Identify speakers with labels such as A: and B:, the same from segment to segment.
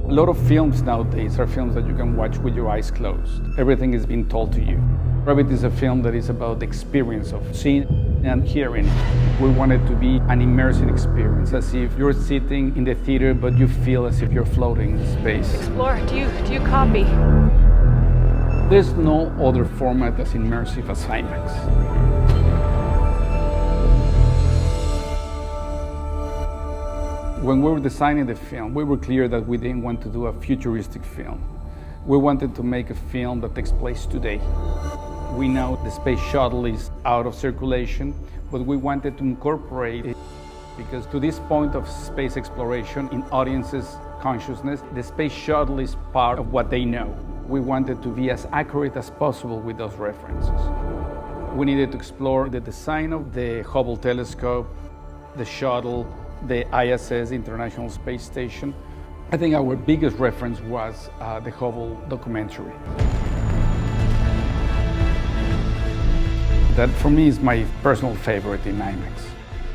A: A lot of films nowadays are films that you can watch with your eyes closed. Everything is being told to you. Gravity is a film that is about the experience of seeing and hearing. We want it to be an immersive experience, as if you're sitting in the theater, but you feel as if you're floating in space.
B: Explorer, do you copy?
A: There's no other format as immersive as Imax. When we were designing the film, we were clear that we didn't want to do a futuristic film. We wanted to make a film that takes place today. We know the space shuttle is out of circulation, but we wanted to incorporate it because to this point of space exploration in audiences' consciousness, the space shuttle is part of what they know. We wanted to be as accurate as possible with those references. We needed to explore the design of the Hubble telescope, the shuttle, the ISS, International Space Station. I think our biggest reference was the Hubble documentary. That for me is my personal favorite in Imax.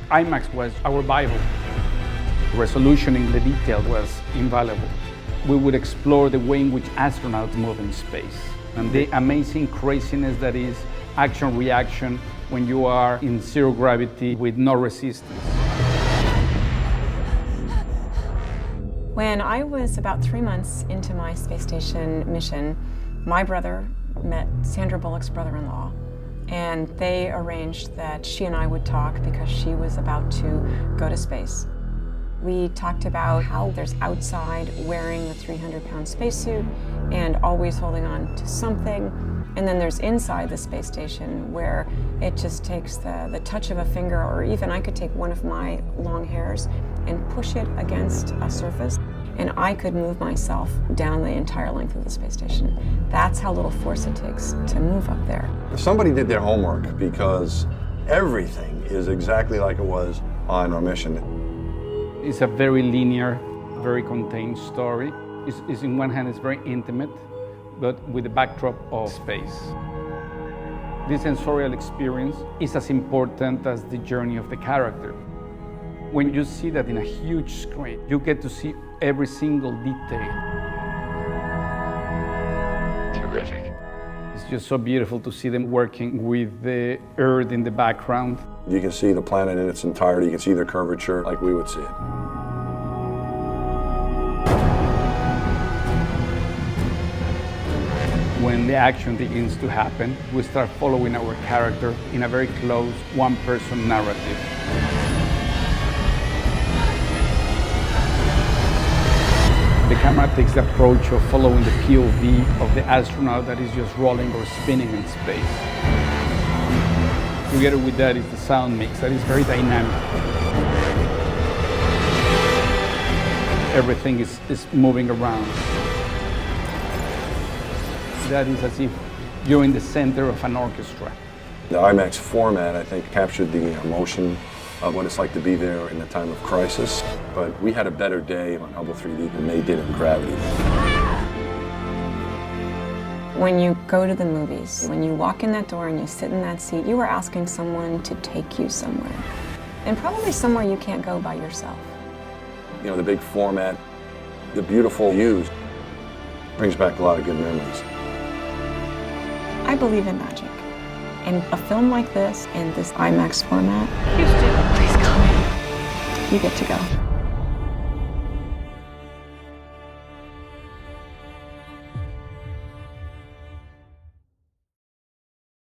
A: Imax was our Bible. Resolution in the detail was invaluable. We would explore the way in which astronauts move in space and the amazing craziness that is action-reaction when you are in zero gravity with no resistance.
C: When I was about 3 months into my space station mission, my brother met Sandra Bullock's brother-in-law, and they arranged that she and I would talk because she was about to go to space. We talked about how there's outside wearing the 300-pound spacesuit and always holding on to something, and then there's inside the space station where it just takes the touch of a finger, or even I could take one of my long hairs and push it against a surface, and I could move myself down the entire length of the space station. That's how little force it takes to move up there.
D: If somebody did their homework, because everything is exactly like it was on our mission.
A: It's a very linear, very contained story. It's in one hand, it's very intimate, but with the backdrop of space. This sensorial experience is as important as the journey of the character. When you see that in a huge screen, you get to see every single detail.
E: Terrific.
A: It's just so beautiful to see them working with the Earth in the background.
D: You can see the planet in its entirety, you can see the curvature like we would see it.
A: When the action begins to happen, we start following our character in a very close, one-person narrative. The camera takes the approach of following the POV of the astronaut that is just rolling or spinning in space. Together with that is the sound mix that is very dynamic. Everything is moving around. That is as if you're in the center of an orchestra.
D: The IMAX format, I think, captured the emotion of what it's like to be there in a time of crisis. But we had a better day on Hubble 3D than they did in Gravity.
C: When you go to the movies, when you walk in that door and you sit in that seat, you are asking someone to take you somewhere. And probably somewhere you can't go by yourself.
D: You know, the big format, the beautiful views, brings back a lot of good memories.
C: I believe in magic. And a film like this, in this IMAX format,
B: Houston, please come in.
C: you get to go.